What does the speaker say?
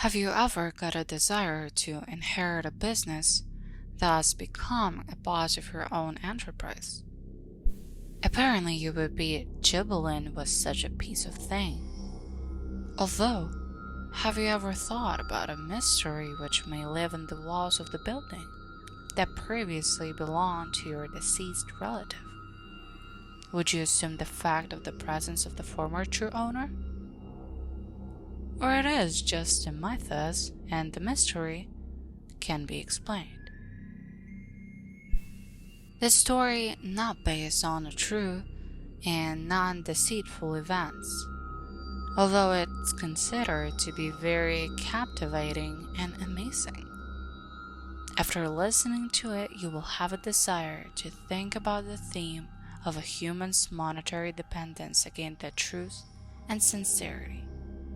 Have you ever got a desire to inherit a business, thus become a boss of your own enterprise? Apparently you would be jubilant with such a piece of thing. Although, have you ever thought about a mystery which may live in the walls of the building that previously belonged to your deceased relative? Would you assume the fact of the presence of the former true owner? Or it is just a mythos and the mystery can be explained? This story not based on true and non-deceitful events, although it's considered to be very captivating and amazing. After listening to it, you will have a desire to think about the theme of a human's monetary dependence against the truth and sincerity.